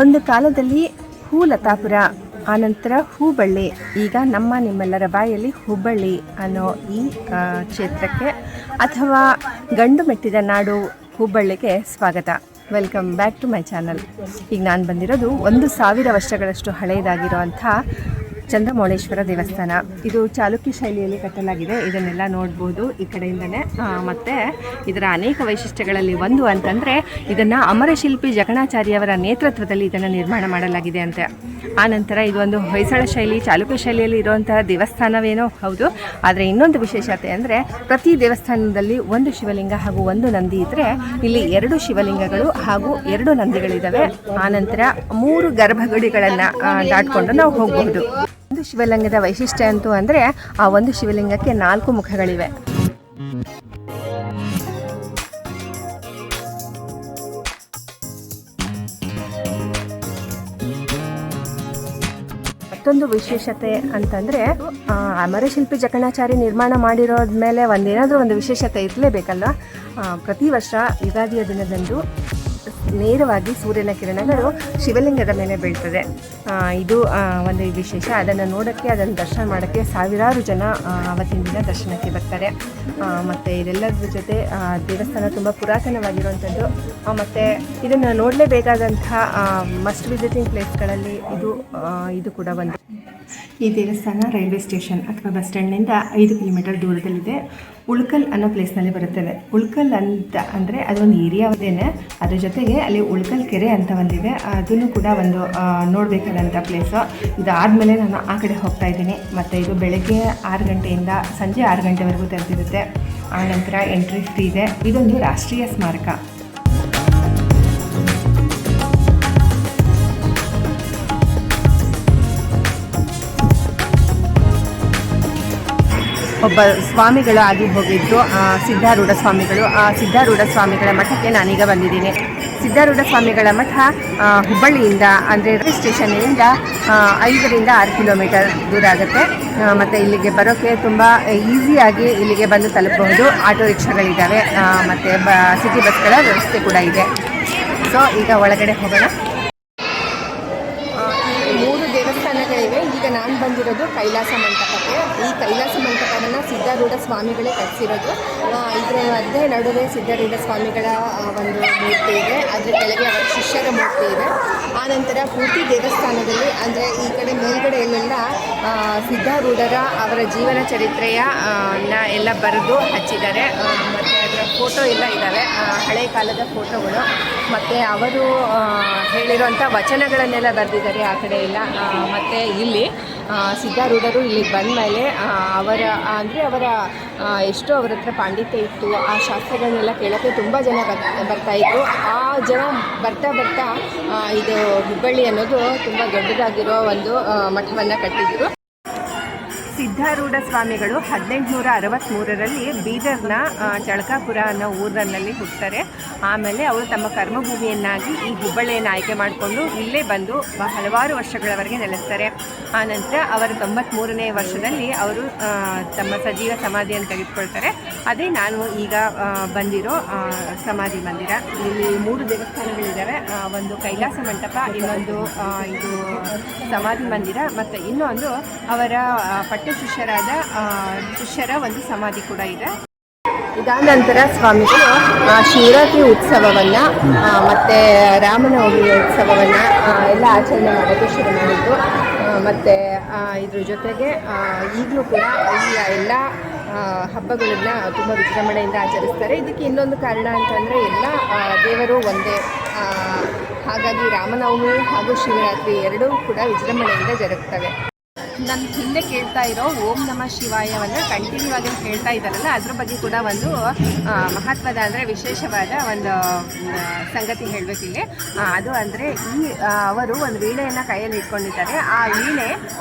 ಒಂದು ಕಾಲದಲ್ಲಿ ಹೂಲತಾಪುರ, ಆನಂತರ ಹೂಬಳ್ಳಿ, ಈಗ ನಿಮ್ಮೆಲ್ಲರ ಬಾಯಲ್ಲಿ ಹುಬ್ಬಳ್ಳಿ ಅನ್ನೋ ಈ ಕ್ಷೇತ್ರಕ್ಕೆ ಅಥವಾ ಗಂಡು ಮೆಟ್ಟಿದ ನಾಡು ಹುಬ್ಬಳ್ಳಿಗೆ ಸ್ವಾಗತ. Welcome back to my channel. ಈಗ ನಾನು ಬಂದಿರೋದು 1000 ವರ್ಷಗಳಷ್ಟು ಹಳೆಯದಾಗಿರುವಂಥ ಚಂದ್ರಮೌಳೇಶ್ವರ ದೇವಸ್ಥಾನ. ಇದು ಚಾಲುಕ್ಯ ಶೈಲಿಯಲ್ಲಿ ಕಟ್ಟಲಾಗಿದೆ. ಇದನ್ನೆಲ್ಲ ನೋಡ್ಬೋದು ಈ ಕಡೆಯಿಂದನೇ. ಮತ್ತು ಇದರ ಅನೇಕ ವೈಶಿಷ್ಟ್ಯಗಳಲ್ಲಿ ಒಂದು ಅಂತಂದರೆ ಇದನ್ನು ಅಮರಶಿಲ್ಪಿ ಜಕಣಾಚಾರ್ಯವರ ನೇತೃತ್ವದಲ್ಲಿ ಇದನ್ನು ನಿರ್ಮಾಣ ಮಾಡಲಾಗಿದೆ ಅಂತೆ. ಆನಂತರ ಇದು ಒಂದು ಹೊಯ್ಸಳ ಶೈಲಿ, ಚಾಲುಕ್ಯ ಶೈಲಿಯಲ್ಲಿ ಇರುವಂತಹ ದೇವಸ್ಥಾನವೇನೋ ಹೌದು. ಆದರೆ ಇನ್ನೊಂದು ವಿಶೇಷತೆ ಅಂದರೆ ಪ್ರತಿ ದೇವಸ್ಥಾನದಲ್ಲಿ ಒಂದು ಶಿವಲಿಂಗ ಹಾಗೂ ಒಂದು ನಂದಿ ಇದ್ದರೆ ಇಲ್ಲಿ 2 ಶಿವಲಿಂಗಗಳು ಹಾಗೂ 2 ನಂದಿಗಳಿದ್ದಾವೆ. ಆನಂತರ 3 ಗರ್ಭಗುಡಿಗಳನ್ನು ದಾಟ್ಕೊಂಡು ನಾವು ಹೋಗಬಹುದು. ಒಂದು ಶಿವಲಿಂಗದ ವೈಶಿಷ್ಟ್ಯ ಅಂತೂ ಅಂದರೆ ಆ ಒಂದು ಶಿವಲಿಂಗಕ್ಕೆ 4 ಮುಖಗಳಿವೆ. ಮತ್ತೊಂದು ವಿಶೇಷತೆ ಅಂತಂದರೆ ಅಮರಶಿಲ್ಪಿ ಜಕಣಾಚಾರ್ಯ ನಿರ್ಮಾಣ ಮಾಡಿರೋದ್ಮೇಲೆ ಒಂದೇನಾದರೂ ಒಂದು ವಿಶೇಷತೆ ಇರಲೇಬೇಕಲ್ವ. ಪ್ರತಿ ವರ್ಷ ಯುಗಾದಿಯ ದಿನದಂದು ನೇರವಾಗಿ ಸೂರ್ಯನ ಕಿರಣಗಳು ಶಿವಲಿಂಗದ ಮೇಲೆ ಬೀಳ್ತದೆ. ಇದು ಒಂದು ವಿಶೇಷ. ಅದನ್ನು ನೋಡೋಕ್ಕೆ, ಅದನ್ನು ದರ್ಶನ ಮಾಡೋಕ್ಕೆ ಸಾವಿರಾರು ಜನ ಆವತ್ತಿನ ದಿನ ದರ್ಶನಕ್ಕೆ ಬರ್ತಾರೆ. ಮತ್ತು ಇದೆಲ್ಲದರ ಜೊತೆ ದೇವಸ್ಥಾನ ತುಂಬ ಪುರಾತನವಾಗಿರುವಂಥದ್ದು. ಮತ್ತು ಇದನ್ನು ನೋಡಲೇಬೇಕಾದಂಥ ಮಸ್ಟ್ ವಿಸಿಟಿಂಗ್ ಪ್ಲೇಸ್ಗಳಲ್ಲಿ ಇದು ಕೂಡ ಒಂದು. ಈ ದೇವಸ್ಥಾನ ರೈಲ್ವೆ ಸ್ಟೇಷನ್ ಅಥವಾ ಬಸ್ ಸ್ಟ್ಯಾಂಡ್ನಿಂದ 5 ಕಿಲೋಮೀಟರ್ ದೂರದಲ್ಲಿದೆ. ಉಳ್ಕಲ್ ಅನ್ನೋ ಪ್ಲೇಸ್ನಲ್ಲಿ ಬರುತ್ತದೆ. ಉಳ್ಕಲ್ ಅಂತ ಅಂದರೆ ಅದೊಂದು ಏರಿಯಾದೇನೆ. ಅದ್ರ ಜೊತೆಗೆ ಅಲ್ಲಿ ಉಳ್ಕಲ್ ಕೆರೆ ಅಂತ ಒಂದಿದೆ, ಅದನ್ನು ಕೂಡ ಒಂದು ನೋಡಬೇಕಾದಂಥ ಪ್ಲೇಸು. ಇದಾದಮೇಲೆ ನಾನು ಆ ಕಡೆ ಹೋಗ್ತಾ ಇದ್ದೀನಿ. ಮತ್ತು ಇದು ಬೆಳಗ್ಗೆ 6 ಗಂಟೆಯಿಂದ ಸಂಜೆ 6 ಗಂಟೆವರೆಗೂ ತೆರೆದಿರುತ್ತೆ. ಆನಂತರ ಎಂಟ್ರಿ ಫ್ರೀ ಇದೆ. ಇದೊಂದು ರಾಷ್ಟ್ರೀಯ ಸ್ಮಾರಕ. ಒಬ್ಬ ಸ್ವಾಮಿಗಳು ಆಗಿ ಹೋಗಿದ್ದು ಸಿದ್ಧಾರೂಢ ಸ್ವಾಮಿಗಳು. ಆ ಸಿದ್ಧಾರೂಢ ಸ್ವಾಮಿಗಳ ಮಠಕ್ಕೆ ನಾನೀಗ ಬಂದಿದ್ದೀನಿ. ಸಿದ್ಧಾರೂಢ ಸ್ವಾಮಿಗಳ ಮಠ ಹುಬ್ಬಳ್ಳಿಯಿಂದ ಅಂದರೆ ರೈಲ್ವೆ ಸ್ಟೇಷನ್ನಿಂದ 5 ರಿಂದ 6 ಕಿಲೋಮೀಟರ್ ದೂರ ಆಗುತ್ತೆ. ಮತ್ತು ಇಲ್ಲಿಗೆ ಬರೋಕ್ಕೆ ತುಂಬ ಈಸಿಯಾಗಿ ಇಲ್ಲಿಗೆ ಬಂದು ತಲುಪಬಹುದು. ಆಟೋ ರಿಕ್ಷಾಗಳಿದ್ದಾವೆ ಮತ್ತು ಸಿಟಿ ಬಸ್ಗಳ ವ್ಯವಸ್ಥೆ ಕೂಡ ಇದೆ. ಸೊ ಈಗ ಒಳಗಡೆ ಹೋಗೋಣ. 3 ದೇವಸ್ಥಾನಗಳಿವೆ. ಈಗ ನಾನು ಬಂದಿರೋದು ಕೈಲಾಸ ಮಂಟಪಕ್ಕೆ. ಈ ಕೈಲಾಸ ಮಂಟಪವನ್ನು ಸಿದ್ಧಾರೂಢ ಸ್ವಾಮಿಗಳೇ ಕಟ್ಟಿಸಿರೋದು. ಇದರ ನಡುವೆ ಸಿದ್ಧಾರೂಢ ಸ್ವಾಮಿಗಳ ಒಂದು ಮೂರ್ತಿ ಇದೆ. ಅದರ ಕೆಳಗೆ ಅವರ ಶಿಷ್ಯರ ಮೂರ್ತಿ ಇದೆ. ಆನಂತರ ಪೂರ್ತಿ ದೇವಸ್ಥಾನದಲ್ಲಿ ಅಂದರೆ ಈ ಕಡೆ ಮೇಲ್ಗಡೆಯಲ್ಲೆಲ್ಲ ಸಿದ್ಧಾರೂಢರ ಅವರ ಜೀವನ ಚರಿತ್ರೆಯ ಎಲ್ಲ ಬರೆದು ಹಚ್ಚಿದ್ದಾರೆ. ಮತ್ತು ಅದರ ಫೋಟೋ ಎಲ್ಲ ಇದ್ದಾವೆ, ಹಳೆ ಕಾಲದ ಫೋಟೋಗಳು. ಮತ್ತು ಅವರು ಹೇಳಿರುವಂಥ ವಚನಗಳನ್ನೆಲ್ಲ ಬರೆದಿದ್ದಾರೆ ಆ ಕಡೆ ಎಲ್ಲ. ಮತ್ತು ಇಲ್ಲಿ ಸಿದ್ಧಾರೂಢರು ಇಲ್ಲಿಗೆ ಬಂದ ಮೇಲೆ ಅವರ ಎಷ್ಟೋ ಅವರ ಹತ್ರ ಪಾಂಡಿತ್ಯ ಇತ್ತು. ಆ ಶಾಸ್ತ್ರಗಳನ್ನೆಲ್ಲ ಕೇಳೋಕ್ಕೆ ತುಂಬ ಜನ ಬರ್ತಾಯಿದ್ರು. ಆ ಜನ ಬರ್ತಾ ಇದು ಹುಬ್ಬಳ್ಳಿ ಅನ್ನೋದು ತುಂಬ ದೊಡ್ಡದಾಗಿರೋ ಒಂದು ಮಠವನ್ನು ಕಟ್ಟಿದ್ರು. ಸಿದ್ಧಾರೂಢ ಸ್ವಾಮಿಗಳು 1863ರಲ್ಲಿ ಬೀದರ್ನ ಚಳಕಾಪುರ ಅನ್ನೋ ಊರಿನಲ್ಲಿ ಹುಟ್ಟುತ್ತಾರೆ. ಆಮೇಲೆ ಅವರು ತಮ್ಮ ಕರ್ಮಭೂಮಿಯನ್ನಾಗಿ ಈ ಹುಬ್ಬಳ್ಳಿಯನ್ನು ಆಯ್ಕೆ ಮಾಡಿಕೊಂಡು ಇಲ್ಲೇ ಬಂದು ಹಲವಾರು ವರ್ಷಗಳವರೆಗೆ ನೆಲೆಸ್ತಾರೆ. ಆನಂತರ ಅವರ 93ನೇ ವರ್ಷದಲ್ಲಿ ಅವರು ತಮ್ಮ ಸಜೀವ ಸಮಾಧಿಯನ್ನು ತೆಗೆದುಕೊಳ್ತಾರೆ. ಅದೇ ನಾನು ಈಗ ಬಂದಿರೋ ಸಮಾಧಿ ಮಂದಿರ. ಇಲ್ಲಿ 3 ದೇವಸ್ಥಾನಗಳಿದ್ದಾವೆ. ಒಂದು ಕೈಲಾಸ ಮಂಟಪ, ಇನ್ನೊಂದು ಇದು ಸಮಾಧಿ ಮಂದಿರ, ಮತ್ತು ಇನ್ನೊಂದು ಅವರ ಶಿಷ್ಯರ ಒಂದು ಸಮಾಧಿ ಕೂಡ ಇದೆ. ಇದಾದ ನಂತರ ಸ್ವಾಮಿಗಳು ಶಿವರಾತ್ರಿ ಉತ್ಸವವನ್ನು ಮತ್ತು ರಾಮನವಮಿ ಉತ್ಸವವನ್ನು ಎಲ್ಲ ಆಚರಣೆ ಮಾಡೋಕ್ಕೆ ಶುರು ಮಾಡಿದ್ರು. ಮತ್ತು ಇದ್ರ ಜೊತೆಗೆ ಈಗಲೂ ಕೂಡ ಈ ಎಲ್ಲ ಹಬ್ಬಗಳನ್ನು ತುಂಬ ವಿಜೃಂಭಣೆಯಿಂದ ಆಚರಿಸ್ತಾರೆ. ಇದಕ್ಕೆ ಇನ್ನೊಂದು ಕಾರಣ ಅಂತಂದರೆ ಎಲ್ಲ ದೇವರು ಒಂದೇ. ಹಾಗಾಗಿ ರಾಮನವಮಿ ಹಾಗೂ ಶಿವರಾತ್ರಿ ಎರಡೂ ಕೂಡ ವಿಜೃಂಭಣೆಯಿಂದ ಜರುಗುತ್ತವೆ. ನನ್ನ ಹಿಂದೆ ಕೇಳ್ತಾ ಇರೋ ಓಂ ನಮಃ ಶಿವಾಯವನ್ನು ಕಂಟಿನ್ಯೂ ಆಗಿ ಹೇಳ್ತಾ ಇದ್ದಾರಲ್ಲ, ಅದ್ರ ಬಗ್ಗೆ ಕೂಡ ಒಂದು ಮಹತ್ವದ ಅಂದರೆ ವಿಶೇಷವಾದ ಒಂದು ಸಂಗತಿ ಹೇಳಬೇಕಿಲ್ಲಿ. ಅದು ಅಂದರೆ ಅವರು ಒಂದು ವೀಣೆಯನ್ನು ಕೈಯಲ್ಲಿ ಇಟ್ಕೊಂಡಿದ್ದಾರೆ. ಆ ವೀಣೆ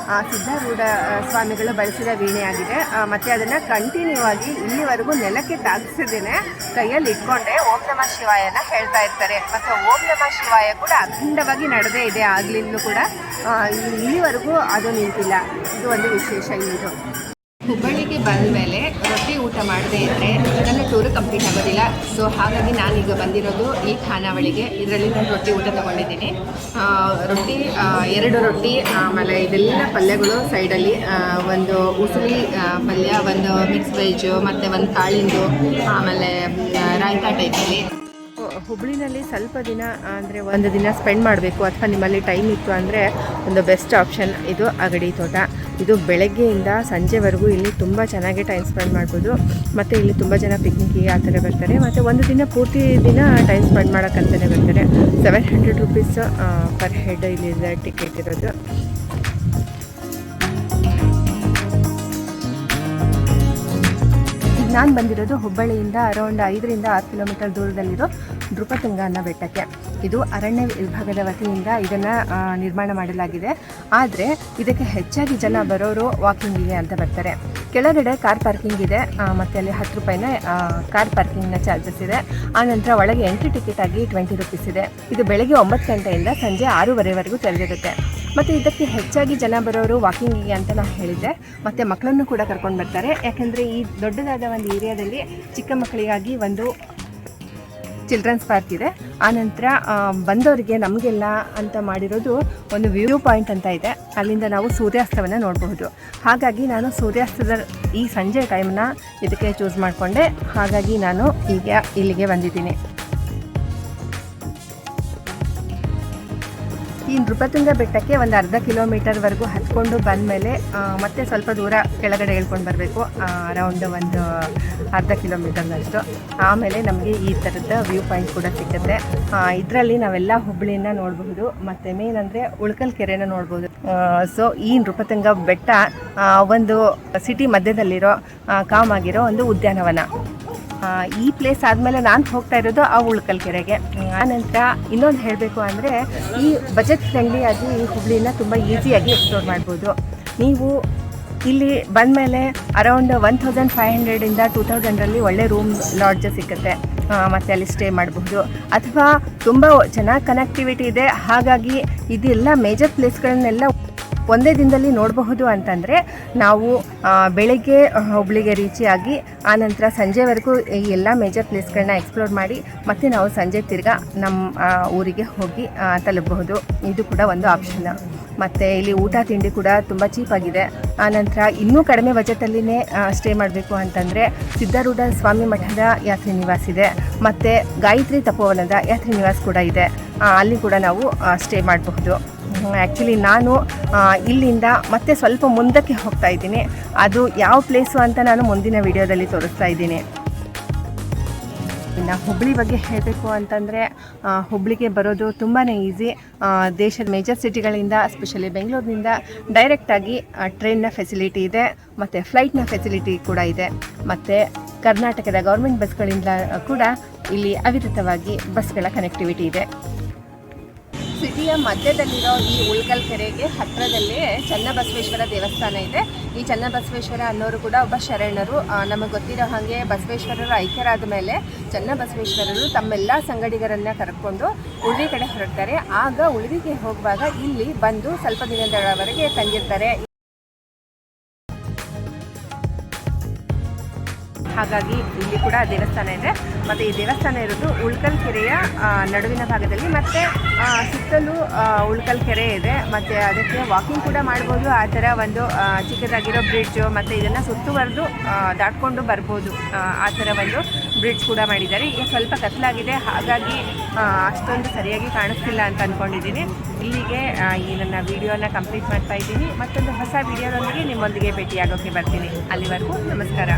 ಸಿದ್ಧಾರೂಢ ಸ್ವಾಮಿಗಳು ಬಳಸಿದ ವೀಣೆಯಾಗಿದೆ. ಮತ್ತು ಅದನ್ನು ಕಂಟಿನ್ಯೂ ಆಗಿ ಇಲ್ಲಿವರೆಗೂ ನೆಲಕ್ಕೆ ತಾಗಿಸದೇನೆ ಕೈಯಲ್ಲಿ ಇಟ್ಕೊಂಡೆ ಓಂ ನಮಃ ಶಿವಾಯನ ಹೇಳ್ತಾ ಇರ್ತಾರೆ. ಮತ್ತು ಓಂ ನಮಃ ಶಿವಾಯ ಕೂಡ ಅಖಂಡವಾಗಿ ನಡೆದೇ ಇದೆ. ಆಗ್ಲಿಂದಲೂ ಕೂಡ ಇಲ್ಲಿವರೆಗೂ ಅದು ನಿಂತಿಲ್ಲ. ಇದು ಒಂದು ವಿಶೇಷ. ಇದು ಹುಬ್ಬಳ್ಳಿಗೆ ಬಂದ ಮೇಲೆ ರೊಟ್ಟಿ ಊಟ ಮಾಡದೇ ಇದ್ದರೆ ನನ್ನ ಟೂರು ಕಂಪ್ಲೀಟ್ ಆಗೋದಿಲ್ಲ. ಸೊ ಹಾಗಾಗಿ ನಾನೀಗ ಬಂದಿರೋದು ಈ ಖಾನಾವಳಿಗೆ. ಇದರಲ್ಲಿ ನಾನು ರೊಟ್ಟಿ ಊಟ ತೊಗೊಂಡಿದ್ದೀನಿ. ರೊಟ್ಟಿ 2 ರೊಟ್ಟಿ, ಆಮೇಲೆ ಇದೆಲ್ಲ ಪಲ್ಯಗಳು ಸೈಡಲ್ಲಿ, ಒಂದು ಉಸುಳಿ ಪಲ್ಯ, ಒಂದು ಮಿಕ್ಸ್ ವೆಜ್, ಮತ್ತು ಒಂದು ಕಾಳಿಂದು, ಆಮೇಲೆ ರಾಯ್ತಾ ಟೈಪಲ್ಲಿ. ಹುಬ್ಬಳ್ಳಿನಲ್ಲಿ ಸ್ವಲ್ಪ ದಿನ ಅಂದರೆ ಒಂದು ದಿನ ಸ್ಪೆಂಡ್ ಮಾಡಬೇಕು ಅಥವಾ ನಿಮ್ಮಲ್ಲಿ ಟೈಮ್ ಇತ್ತು ಅಂದರೆ ಒಂದು ಬೆಸ್ಟ್ ಆಪ್ಷನ್ ಇದು ಅಗಡಿ ತೋಟ. ಇದು ಬೆಳಗ್ಗೆಯಿಂದ ಸಂಜೆವರೆಗೂ ಇಲ್ಲಿ ತುಂಬ ಚೆನ್ನಾಗಿ ಟೈಮ್ ಸ್ಪೆಂಡ್ ಮಾಡ್ಬೋದು. ಮತ್ತು ಇಲ್ಲಿ ತುಂಬ ಜನ ಪಿಕ್ನಿಕ್ಕಿಗೆ ಆ ಥರ ಬರ್ತಾರೆ. ಮತ್ತು ಒಂದು ದಿನ ಪೂರ್ತಿ ದಿನ ಟೈಮ್ ಸ್ಪೆಂಡ್ ಮಾಡೋಕ್ಕಂತಲೇ ಬರ್ತಾರೆ. 700 ರುಪೀಸ್ ಪರ್ ಹೆಡ್ ಇಲ್ಲಿ ಟಿಕೆಟ್ ಇರೋದು. ನಾನು ಬಂದಿರೋದು ಹುಬ್ಬಳ್ಳಿಯಿಂದ ಅರೌಂಡ್ 5 ರಿಂದ 6 ಕಿಲೋಮೀಟರ್ ದೂರದಲ್ಲಿರೋ ನೃಪತುಂಗ ಅನ್ನೋ ಬೆಟ್ಟಕ್ಕೆ. ಇದು ಅರಣ್ಯ ವಿಭಾಗದ ವತಿಯಿಂದ ಇದನ್ನು ನಿರ್ಮಾಣ ಮಾಡಲಾಗಿದೆ. ಆದರೆ ಇದಕ್ಕೆ ಹೆಚ್ಚಾಗಿ ಜನ ಬರೋರು ವಾಕಿಂಗಿಗೆ ಅಂತ ಬರ್ತಾರೆ. ಕೆಳಗಡೆ ಕಾರ್ ಪಾರ್ಕಿಂಗ್ ಇದೆ, ಮತ್ತು ಅಲ್ಲಿ 10 ರೂಪಾಯಿನ ಕಾರ್ ಪಾರ್ಕಿಂಗ್ನ ಚಾರ್ಜಸ್ ಇದೆ. ಆನಂತರ ಒಳಗೆ ಎಂಟ್ರಿ ಟಿಕೆಟ್ ಆಗಿ 20 ರುಪೀಸ್ ಇದೆ. ಇದು ಬೆಳಗ್ಗೆ 9 ಗಂಟೆಯಿಂದ ಸಂಜೆ 6:30ವರೆಗೂ ತೆರೆದಿರುತ್ತೆ. ಮತ್ತು ಇದಕ್ಕೆ ಹೆಚ್ಚಾಗಿ ಜನ ಬರೋರು ವಾಕಿಂಗಿಗೆ ಅಂತ ನಾನು ಹೇಳಿದ್ದೆ. ಮತ್ತು ಮಕ್ಕಳನ್ನು ಕೂಡ ಕರ್ಕೊಂಡು ಬರ್ತಾರೆ. ಯಾಕೆಂದರೆ ಈ ದೊಡ್ಡದಾದ ಒಂದು ಏರಿಯಾದಲ್ಲಿ ಚಿಕ್ಕ ಮಕ್ಕಳಿಗಾಗಿ ಒಂದು ಚಿಲ್ಡ್ರನ್ಸ್ ಪಾರ್ಕ್ ಇದೆ. ಆನಂತರ ಬಂದವರಿಗೆ ನಮಗೆಲ್ಲ ಅಂತ ಮಾಡಿರೋದು ಒಂದು ವ್ಯೂ ಪಾಯಿಂಟ್ ಅಂತ ಇದೆ. ಅಲ್ಲಿಂದ ನಾವು ಸೂರ್ಯಾಸ್ತವನ್ನು ನೋಡಬಹುದು. ಹಾಗಾಗಿ ನಾನು ಸೂರ್ಯಾಸ್ತದ ಈ ಸಂಜೆ ಟೈಮ್ನ ಇದಕ್ಕೆ ಚೂಸ್ ಮಾಡಿಕೊಂಡೆ. ಹಾಗಾಗಿ ನಾನು ಈಗ ಇಲ್ಲಿಗೆ ಬಂದಿದ್ದೀನಿ. ಈ ನೃಪತುಂಗ ಬೆಟ್ಟಕ್ಕೆ ಒಂದು ಅರ್ಧ ಕಿಲೋಮೀಟರ್ವರೆಗೂ ಹತ್ಕೊಂಡು ಬಂದಮೇಲೆ ಮತ್ತೆ ಸ್ವಲ್ಪ ದೂರ ಕೆಳಗಡೆ ಹೇಳ್ಕೊಂಡು ಬರಬೇಕು, ಅರೌಂಡ್ ಒಂದು ಅರ್ಧ ಕಿಲೋಮೀಟರ್ನಷ್ಟು. ಆಮೇಲೆ ನಮಗೆ ಈ ಥರದ ವ್ಯೂ ಪಾಯಿಂಟ್ ಕೂಡ ಸಿಗುತ್ತೆ. ಇದರಲ್ಲಿ ನಾವೆಲ್ಲ ಹುಬ್ಬಳ್ಳಿನ ನೋಡಬಹುದು. ಮತ್ತು ಮೇನ್ ಅಂದರೆ ಉಳ್ಕಲ್ ಕೆರೆನ ನೋಡ್ಬೋದು. ಸೊ ಈ ನೃಪತುಂಗ ಬೆಟ್ಟ ಒಂದು ಸಿಟಿ ಮಧ್ಯದಲ್ಲಿರೋ ಕಾಮ್ ಆಗಿರೋ ಒಂದು ಉದ್ಯಾನವನ. ಈ ಪ್ಲೇಸ್ ಆದಮೇಲೆ ನಾನು ಹೋಗ್ತಾ ಇರೋದು ಆ ಉಳ್ಕಲ್ ಕೆರೆಗೆ. ಆನಂತರ ಇನ್ನೊಂದು ಹೇಳಬೇಕು ಅಂದರೆ ಈ ಬಜೆಟ್ ಫ್ರೆಂಡ್ಲಿಯಾಗಿ ಈ ಹುಬ್ಬಳ್ಳಿನ ತುಂಬ ಈಸಿಯಾಗಿ ಎಕ್ಸ್ಪ್ಲೋರ್ ಮಾಡ್ಬೋದು. ನೀವು ಇಲ್ಲಿ ಬಂದಮೇಲೆ ಅರೌಂಡ್ 1500 ಇಂದ 2000ರಲ್ಲಿ ಒಳ್ಳೆ ರೂಮ್ ಲಾಡ್ಜ್ ಸಿಗುತ್ತೆ. ಮತ್ತು ಅಲ್ಲಿ ಸ್ಟೇ ಮಾಡಬಹುದು. ಅಥವಾ ತುಂಬ ಚೆನ್ನಾಗಿ ಕನೆಕ್ಟಿವಿಟಿ ಇದೆ. ಹಾಗಾಗಿ ಇದೆಲ್ಲ ಮೇಜರ್ ಪ್ಲೇಸ್ಗಳನ್ನೆಲ್ಲ ಒಂದೇ ದಿನದಲ್ಲಿ ನೋಡಬಹುದು ಅಂತಂದರೆ ನಾವು ಬೆಳಗ್ಗೆ ಹುಬ್ಬಳ್ಳಿಗೆ ರೀಚಿಯಾಗಿ ಆನಂತರ ಸಂಜೆವರೆಗೂ ಈ ಎಲ್ಲ ಮೇಜರ್ ಪ್ಲೇಸ್ಗಳನ್ನ ಎಕ್ಸ್ಪ್ಲೋರ್ ಮಾಡಿ ಮತ್ತು ನಾವು ಸಂಜೆ ತಿರ್ಗಾ ನಮ್ಮ ಊರಿಗೆ ಹೋಗಿ ತಲುಪಬಹುದು. ಇದು ಕೂಡ ಒಂದು ಆಪ್ಷನ್. ಮತ್ತು ಇಲ್ಲಿ ಊಟ ತಿಂಡಿ ಕೂಡ ತುಂಬ ಚೀಪಾಗಿದೆ. ಆನಂತರ ಇನ್ನೂ ಕಡಿಮೆ ಬಜೆಟಲ್ಲಿನೇ ಸ್ಟೇ ಮಾಡಬೇಕು ಅಂತಂದರೆ ಸಿದ್ಧಾರೂಢ ಸ್ವಾಮಿ ಮಠದ ಯಾತ್ರಿ ನಿವಾಸ ಇದೆ. ಮತ್ತು ಗಾಯತ್ರಿ ತಪೋವನದ ಯಾತ್ರಿ ನಿವಾಸ ಕೂಡ ಇದೆ. ಅಲ್ಲಿ ಕೂಡ ನಾವು ಸ್ಟೇ ಮಾಡಬಹುದು. ಆ್ಯಕ್ಚುಲಿ ನಾನು ಇಲ್ಲಿಂದ ಮತ್ತೆ ಸ್ವಲ್ಪ ಮುಂದಕ್ಕೆ ಹೋಗ್ತಾ ಇದ್ದೀನಿ. ಅದು ಯಾವ ಪ್ಲೇಸು ಅಂತ ನಾನು ಮುಂದಿನ ವಿಡಿಯೋದಲ್ಲಿ ತೋರಿಸ್ತಾ ಇದ್ದೀನಿ. ಇನ್ನು ಹುಬ್ಬಳ್ಳಿ ಬಗ್ಗೆ ಹೇಳಬೇಕು ಅಂತಂದರೆ ಹುಬ್ಬಳ್ಳಿಗೆ ಬರೋದು ತುಂಬಾ ಈಸಿ. ದೇಶದ ಮೇಜರ್ ಸಿಟಿಗಳಿಂದ ಎಸ್ಪೆಷಲಿ ಬೆಂಗಳೂರಿನಿಂದ ಡೈರೆಕ್ಟಾಗಿ ಟ್ರೈನ್ನ ಫೆಸಿಲಿಟಿ ಇದೆ, ಮತ್ತು ಫ್ಲೈಟ್ನ ಫೆಸಿಲಿಟಿ ಕೂಡ ಇದೆ. ಮತ್ತು ಕರ್ನಾಟಕದ ಗೌರ್ಮೆಂಟ್ ಬಸ್ಗಳಿಂದ ಕೂಡ ಇಲ್ಲಿ ಅವಿರತವಾಗಿ ಬಸ್ಗಳ ಕನೆಕ್ಟಿವಿಟಿ ಇದೆ. ಸಿಟಿಯ ಮಧ್ಯದಲ್ಲಿರೋ ಈ ಉಳ್ಕಲ್ ಕೆರೆಗೆ ಹತ್ತಿರದಲ್ಲೇ ಚನ್ನಬಸವೇಶ್ವರ ದೇವಸ್ಥಾನ ಇದೆ. ಈ ಚನ್ನಬಸವೇಶ್ವರ ಅನ್ನೋರು ಕೂಡ ಒಬ್ಬ ಶರಣರು. ನಮಗೆ ಗೊತ್ತಿರೋ ಹಾಗೆ ಬಸವೇಶ್ವರರು ಐಕ್ಯರಾದ ಮೇಲೆ ಚನ್ನಬಸವೇಶ್ವರರು ತಮ್ಮೆಲ್ಲ ಸಂಗಡಿಗರನ್ನು ಕರ್ಕೊಂಡು ಉಳ್ವಿ ಕಡೆ ಹೊರಡ್ತಾರೆ. ಆಗ ಉಳ್ವಿಗೆ ಹೋಗುವಾಗ ಇಲ್ಲಿ ಬಂದು ಸ್ವಲ್ಪ ದಿನದವರೆಗೆ ತಂಗಿರ್ತಾರೆ. ಹಾಗಾಗಿ ಇಲ್ಲಿ ಕೂಡ ದೇವಸ್ಥಾನ ಇದೆ. ಮತ್ತು ಈ ದೇವಸ್ಥಾನ ಇರೋದು ಉಳ್ಕಲ್ ಕೆರೆಯ ನಡುವಿನ ಭಾಗದಲ್ಲಿ. ಮತ್ತು ಸುತ್ತಲೂ ಉಳ್ಕಲ್ ಕೆರೆ ಇದೆ. ಮತ್ತು ಅದಕ್ಕೆ ವಾಕಿಂಗ್ ಕೂಡ ಮಾಡ್ಬೋದು. ಆ ಥರ ಒಂದು ಚಿಕ್ಕದಾಗಿರೋ ಬ್ರಿಡ್ಜು, ಮತ್ತು ಇದನ್ನು ಸುತ್ತುವರೆದು ದಾಟ್ಕೊಂಡು ಬರ್ಬೋದು. ಆ ಥರ ಒಂದು ಬ್ರಿಡ್ಜ್ ಕೂಡ ಮಾಡಿದ್ದಾರೆ. ಈಗ ಸ್ವಲ್ಪ ಕತ್ತಲಾಗಿದೆ, ಹಾಗಾಗಿ ಅಷ್ಟೊಂದು ಸರಿಯಾಗಿ ಕಾಣಿಸ್ತಿಲ್ಲ ಅಂತ ಅಂದ್ಕೊಂಡಿದ್ದೀನಿ. ಇಲ್ಲಿಗೆ ಈ ನನ್ನ ವಿಡಿಯೋನ ಕಂಪ್ಲೀಟ್ ಮಾಡ್ತಾ ಇದ್ದೀನಿ. ಮತ್ತೊಂದು ಹೊಸ ವಿಡಿಯೋದೊಂದಿಗೆ ನಿಮ್ಮೊಂದಿಗೆ ಭೇಟಿಯಾಗೋಕ್ಕೆ ಬರ್ತೀನಿ. ಅಲ್ಲಿವರೆಗೂ ನಮಸ್ಕಾರ.